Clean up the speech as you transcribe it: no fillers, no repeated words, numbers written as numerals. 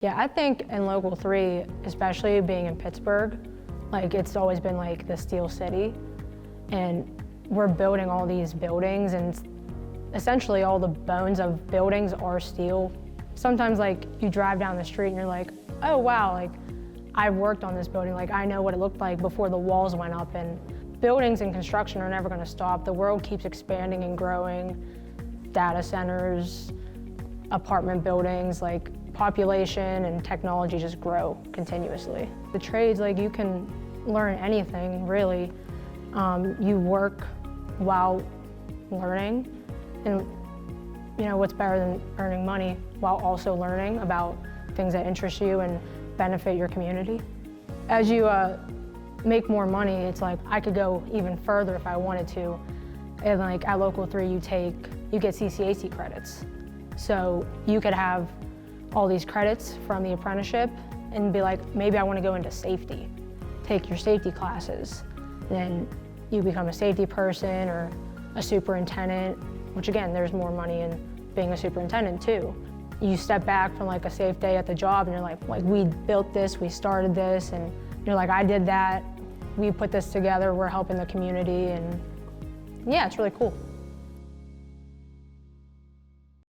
Yeah, I think in Local 3, especially being in Pittsburgh, like it's always been like the Steel City, and we're building all these buildings, and essentially all the bones of buildings are steel. Sometimes like you drive down the street and you're like, oh wow, like I've worked on this building, like I know what it looked like before the walls went up, and buildings and construction are never gonna stop. The world keeps expanding and growing, data centers, apartment buildings, like population and technology just grow continuously. The trades, like you can learn anything really. You work while learning, and you know what's better than earning money while also learning about things that interest you and benefit your community. As you make more money, it's like I could go even further if I wanted to. And like at Local 3, you get CCAC credits. So you could have all these credits from the apprenticeship and be like, maybe I want to go into safety. Take your safety classes. Then you become a safety person or a superintendent, which again, there's more money in being a superintendent too. You step back from like a safe day at the job and you're like we built this, we started this, and you're like, I did that, we put this together, we're helping the community, and yeah, it's really cool.